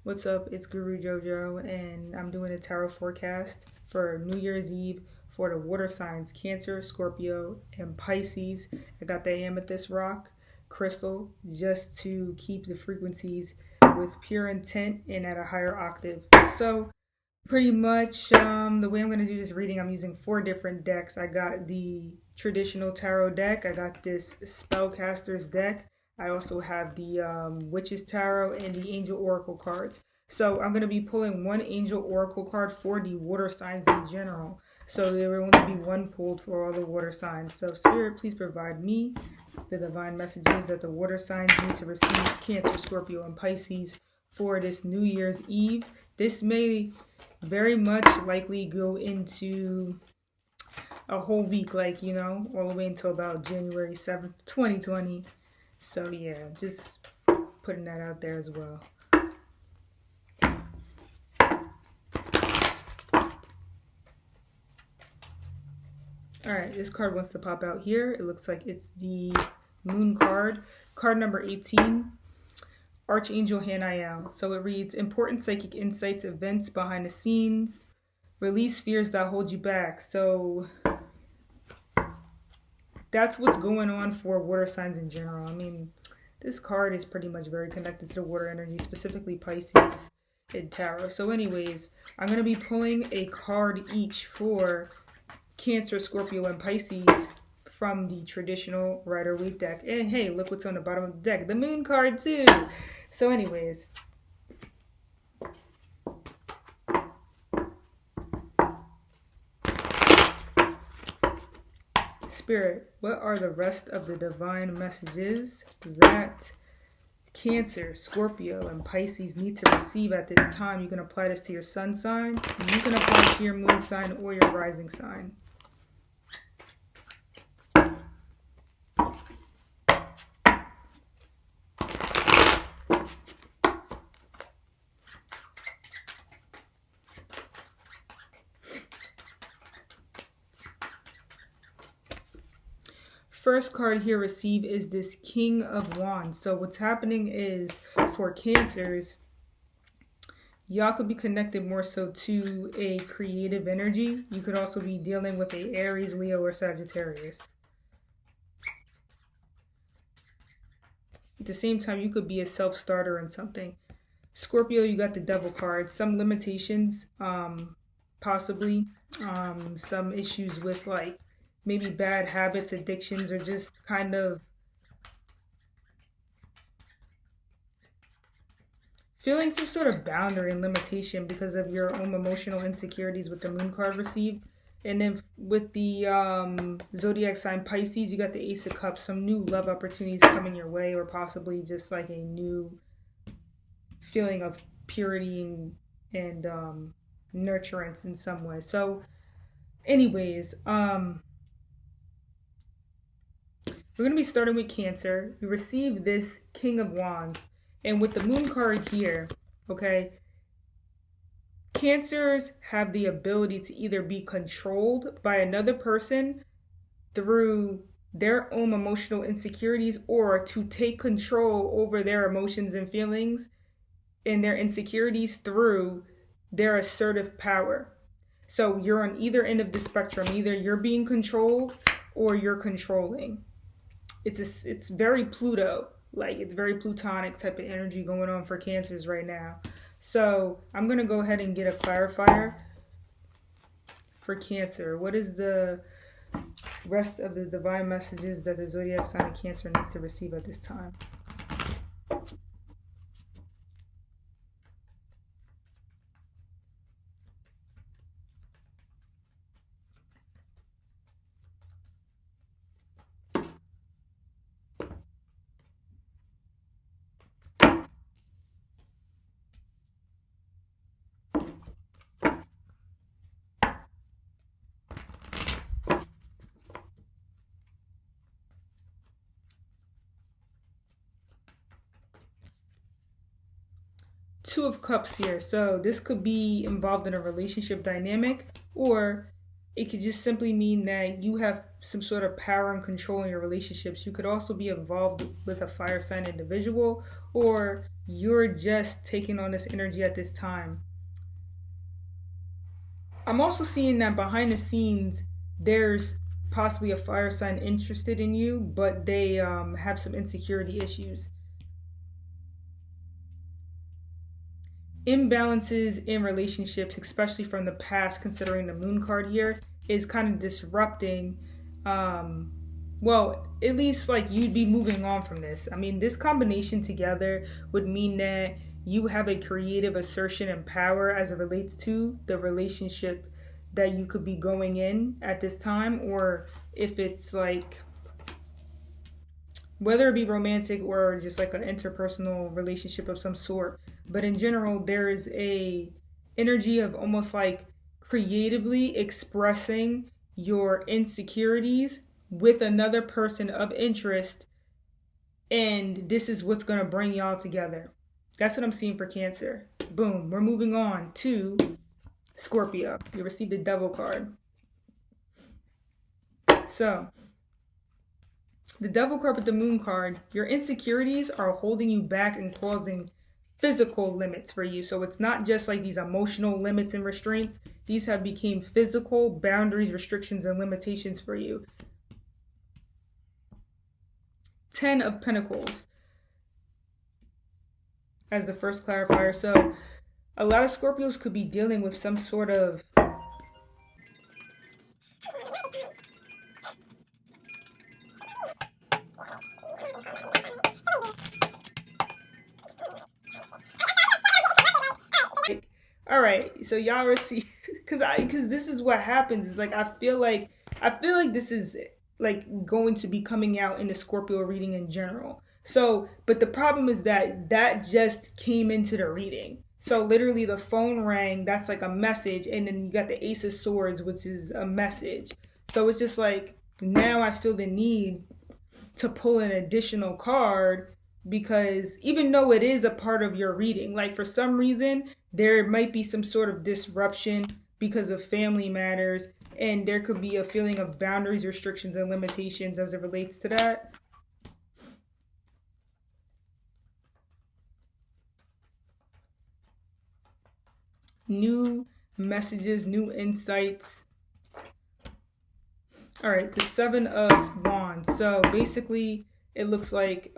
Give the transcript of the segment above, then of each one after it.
What's up? It's Guru Jojo, and I'm doing a tarot forecast for New Year's Eve for the water signs Cancer, Scorpio, and Pisces. I got the amethyst rock crystal just to keep the frequencies with pure intent and at a higher octave. So, pretty much the way I'm going to do this reading, I'm using 4 different decks. I got the traditional tarot deck, I got this spellcaster's deck. I also have the Witch's Tarot and the Angel Oracle cards. So I'm going to be pulling one Angel Oracle card for the water signs in general. So there will only be one pulled for all the water signs. So Spirit, please provide me the divine messages that the water signs need to receive, Cancer, Scorpio, and Pisces, for this New Year's Eve. This may very much likely go into a whole week, like, all the way until about January 7th, 2020. So yeah, just putting that out there as well. Alright, this card wants to pop out here. It looks like it's the Moon card. Card number 18, Archangel Hanael. So it reads, important psychic insights, events behind the scenes, release fears that hold you back. So that's what's going on for water signs in general. I mean, this card is pretty much very connected to the water energy, specifically Pisces and tarot. So anyways, I'm going to be pulling a card each for Cancer, Scorpio, and Pisces from the traditional Rider-Waite deck. And hey, look what's on the bottom of the deck. The Moon card too. So anyways, Spirit, what are the rest of the divine messages that Cancer, Scorpio, and Pisces need to receive at this time? You can apply this to your sun sign. You can apply it to your moon sign or your rising sign. First card here received is this King of Wands. So what's happening is, for Cancers, y'all could be connected more so to a creative energy. You could also be dealing with a Aries, Leo, or Sagittarius. At the same time, you could be a self-starter in something. Scorpio, you got the Devil card. Some limitations, possibly. Some issues with, like, maybe bad habits, addictions, or just kind of feeling some sort of boundary and limitation because of your own emotional insecurities with the Moon card received. And then with the zodiac sign Pisces, you got the Ace of Cups. Some new love opportunities coming your way, or possibly just like a new feeling of purity and nurturance in some way. So anyways, we're going to be starting with Cancer. We received this King of Wands. And with the Moon card here, okay, Cancers have the ability to either be controlled by another person through their own emotional insecurities, or to take control over their emotions and feelings and their insecurities through their assertive power. So you're on either end of the spectrum. Either you're being controlled or you're controlling. It's very Pluto, like it's very Plutonic type of energy going on for Cancers right now. So I'm going to go ahead and get a clarifier for Cancer. What is the rest of the divine messages that the zodiac sign of Cancer needs to receive at this time? Two of Cups here. So this could be involved in a relationship dynamic, or It could just simply mean that you have some sort of power and control in your relationships. You could also be involved with a fire sign individual, or you're just taking on this energy at this time. I'm also seeing that behind the scenes, there's possibly a fire sign interested in you, but they have some insecurity issues. Imbalances in relationships, especially from the past, considering the moon card here, is kind of disrupting. Well, at least like you'd be moving on from this. I mean, this combination together would mean that you have a creative assertion and power as it relates to the relationship that you could be going in at this time, or if it's like, whether it be romantic or just like an interpersonal relationship of some sort. But in general, there is a energy of almost like creatively expressing your insecurities with another person of interest, and this is what's going to bring y'all together. That's what I'm seeing for Cancer. Boom. We're moving on to Scorpio. You received the Devil card. So the Devil card with the Moon card, your insecurities are holding you back and causing physical limits for you. So it's not just like these emotional limits and restraints. These have become physical boundaries, restrictions, and limitations for you. 10 of Pentacles as the first clarifier. So a lot of Scorpios could be dealing with some sort of all right, so y'all receive, because this is what happens. It's like I feel like this is like going to be coming out in the Scorpio reading in general. So, but the problem is that just came into the reading. So literally the phone rang, that's like a message, and then you got the Ace of Swords, which is a message. So it's just like, now I feel the need to pull an additional card, because even though it is a part of your reading, like for some reason, there might be some sort of disruption because of family matters, and there could be a feeling of boundaries, restrictions, and limitations as it relates to that. New messages, new insights. All right, the Seven of Wands. So basically, it looks like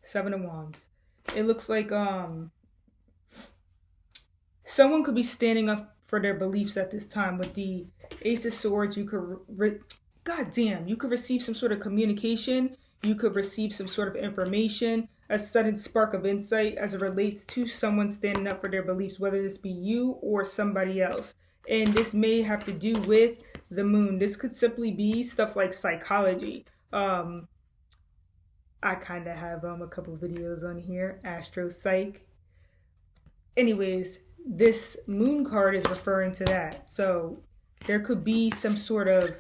Seven of Wands. It looks like someone could be standing up for their beliefs at this time. With the Ace of Swords, you could you could receive some sort of communication. You could receive some sort of information, a sudden spark of insight as it relates to someone standing up for their beliefs, whether this be you or somebody else. And this may have to do with the moon. This could simply be stuff like psychology. I kind of have a couple videos on here, Astro Psych. Anyways, this moon card is referring to that. So there could be some sort of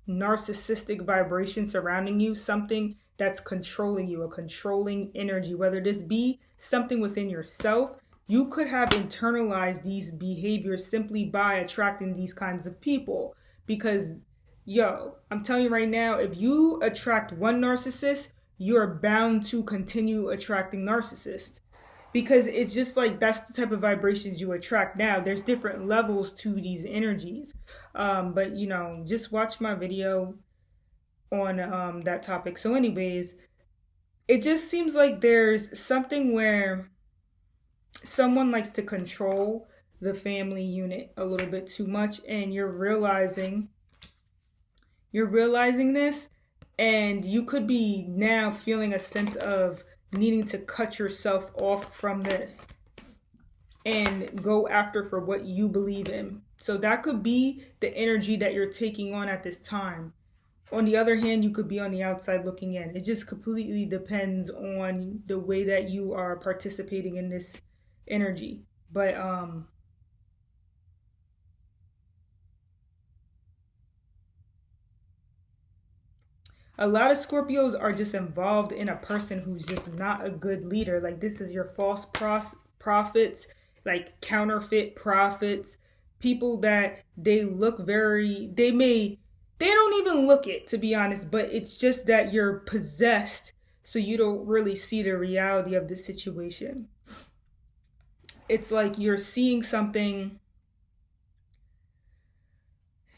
narcissistic vibration surrounding you, something that's controlling you, a controlling energy, whether this be something within yourself. You could have internalized these behaviors simply by attracting these kinds of people. Because, I'm telling you right now, if you attract one narcissist, you're bound to continue attracting narcissists. Because it's just like, that's the type of vibrations you attract. Now, there's different levels to these energies. But, just watch my video on that topic. So anyways, it just seems like there's something where someone likes to control the family unit a little bit too much, and you're realizing this, and you could be now feeling a sense of needing to cut yourself off from this and go after for what you believe in. So that could be the energy that you're taking on at this time. On the other hand, you could be on the outside looking in. It just completely depends on the way that you are participating in this energy. But a lot of Scorpios are just involved in a person who's just not a good leader. Like, this is your false prophets, like counterfeit prophets, People that they look very, they don't even look it, to be honest, but it's just that you're possessed, so you don't really see the reality of the situation. It's like you're seeing something.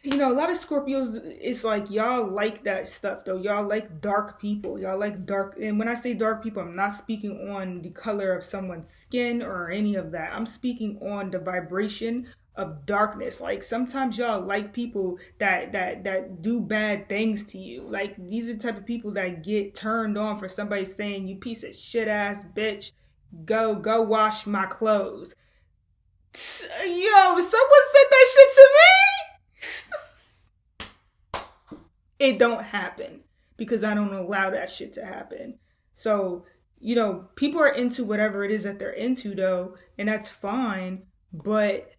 A lot of Scorpios, it's like y'all like that stuff though. Y'all like dark people. Y'all like dark. And when I say dark people, I'm not speaking on the color of someone's skin or any of that. I'm speaking on the vibration of darkness. Like sometimes y'all like people that do bad things to you. Like these are the type of people that get turned on for somebody saying, "You piece of shit ass bitch, go wash my clothes." Yo, someone said that shit to me. It don't happen because I don't allow that shit to happen. So, people are into whatever it is that they're into though, and that's fine, but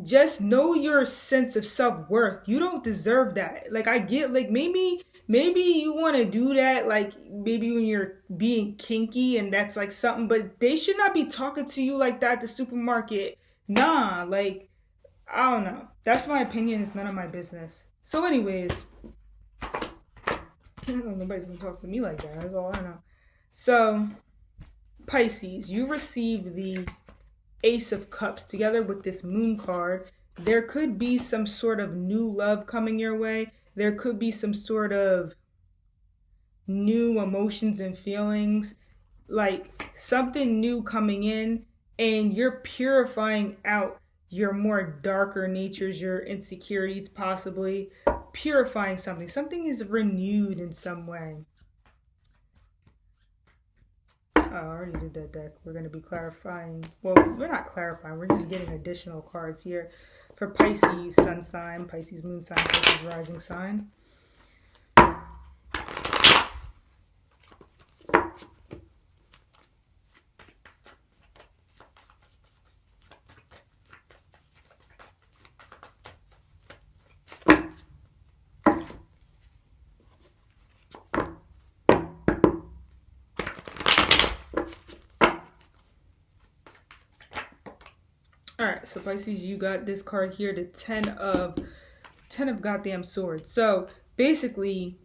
just know your sense of self-worth. You don't deserve that. Like I get like maybe you want to do that like maybe when you're being kinky and that's like something, but they should not be talking to you like that at the supermarket. Nah, like I don't know. That's my opinion. It's none of my business. So anyways, nobody's gonna talk to me like that. That's all I know. So Pisces, you receive the Ace of Cups together with this Moon card. There could be some sort of new love coming your way. There could be some sort of new emotions and feelings, like something new coming in, and you're purifying out your more darker natures, your insecurities, possibly purifying something. Something is renewed in some way. Oh, I already did that deck. We're going to be clarifying. Well, we're not clarifying. We're just getting additional cards here for Pisces sun sign, Pisces moon sign, Pisces rising sign. All right, so Pisces, you got this card here, the ten of goddamn swords. So basically,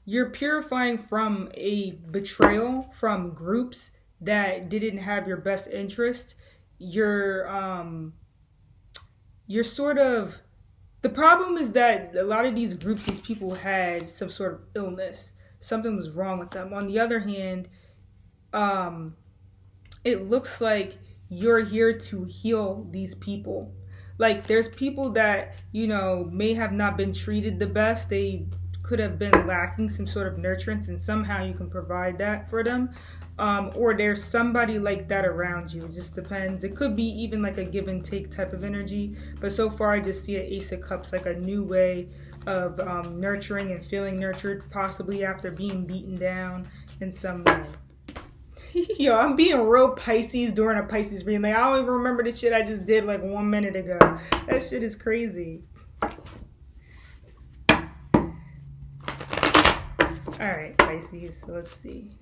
you're purifying from a betrayal from groups that didn't have your best interest. You're sort of, the problem is that a lot of these groups, these people had some sort of illness. Something was wrong with them. On the other hand, it looks like you're here to heal these people. Like there's people that, may have not been treated the best. They could have been lacking some sort of nurturance, and somehow you can provide that for them. Or there's somebody like that around you. It just depends. It could be even like a give and take type of energy. But so far, I just see an Ace of Cups, like a new way of nurturing and feeling nurtured, possibly after being beaten down in some way. Yo, I'm being real Pisces during a Pisces reading. Like, I don't even remember the shit I just did like 1 minute ago. That shit is crazy. Alright, Pisces, so let's see.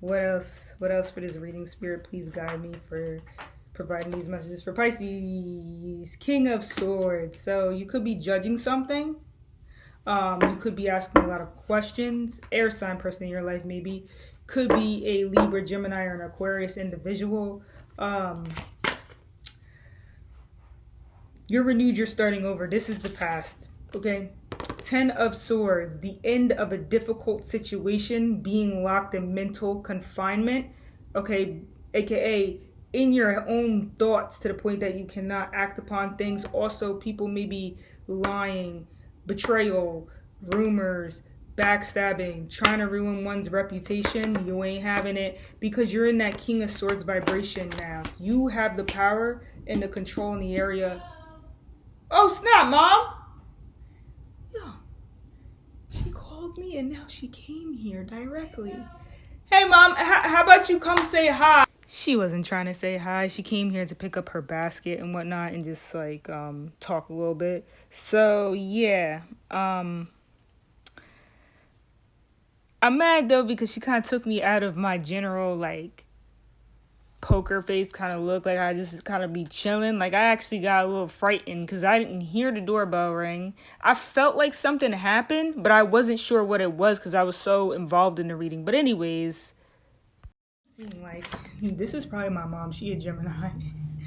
What else for this reading? Spirit, please guide me for providing these messages for Pisces. King of Swords. So you could be judging something. You could be asking a lot of questions. Air sign person in your life, maybe. Could be a Libra, Gemini, or an Aquarius individual. You're renewed, you're starting over. This is the past, okay? 10 of Swords, the end of a difficult situation, being locked in mental confinement, okay? AKA in your own thoughts to the point that you cannot act upon things. Also, people may be lying, betrayal, rumors, backstabbing, trying to ruin one's reputation. You ain't having it because you're in that King of Swords vibration now. So you have the power and the control in the area. Oh, snap, Mom! Yo, she called me and now she came here directly. Hey, Mom, how about you come say hi? She wasn't trying to say hi. She came here to pick up her basket and whatnot and just like talk a little bit. So yeah, I'm mad though because she kind of took me out of my general like poker face kind of look, like I just kind of be chilling. Like I actually got a little frightened because I didn't hear the doorbell ring. I felt like something happened, but I wasn't sure what it was because I was so involved in the reading. But anyways, seeing like this is probably my mom. She a Gemini.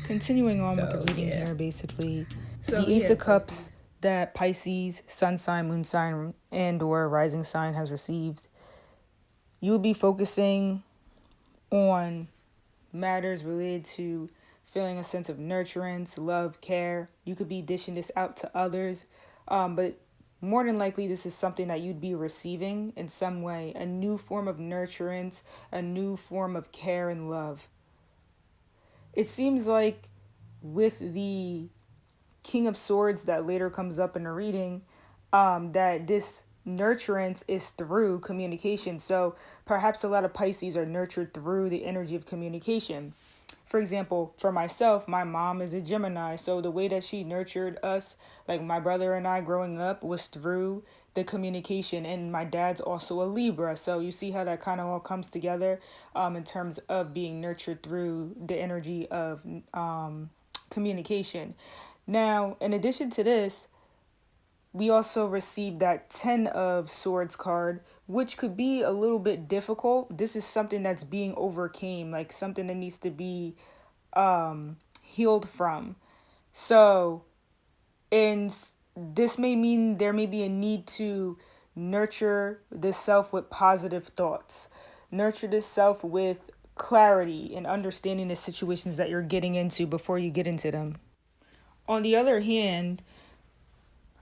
Continuing on with the reading here, basically, the Ace of Cups that Pisces, Sun sign, Moon sign, and or rising sign has received. You will be focusing on matters related to feeling a sense of nurturance, love, care. You could be dishing this out to others, but more than likely this is something that you'd be receiving in some way, a new form of nurturance, a new form of care and love. It seems like with the King of Swords that later comes up in the reading, that this nurturance is through communication. So perhaps a lot of Pisces are nurtured through the energy of communication. For example, for myself, my mom is a Gemini. So the way that she nurtured us, like my brother and I growing up, was through the communication. And my dad's also a Libra. So you see how that kind of all comes together in terms of being nurtured through the energy of communication. Now, in addition to this, we also received that 10 of Swords card, which could be a little bit difficult. This is something that's being overcame, like something that needs to be healed from. So, and this may mean there may be a need to nurture the self with positive thoughts, nurture the self with clarity and understanding the situations that you're getting into before you get into them. On the other hand,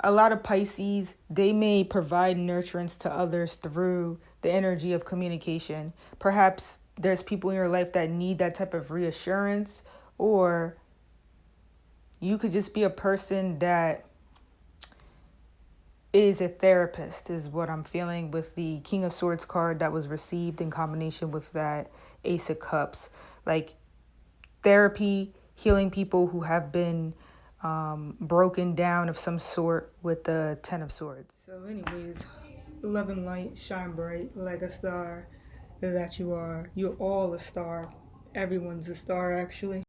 a lot of Pisces, they may provide nurturance to others through the energy of communication. Perhaps there's people in your life that need that type of reassurance, or you could just be a person that is a therapist, is what I'm feeling with the King of Swords card that was received in combination with that Ace of Cups. Like therapy, healing people who have been broken down of some sort with the 10 of Swords. So anyways, love and light, shine bright like a star that you are. You're all a star. Everyone's a star, actually.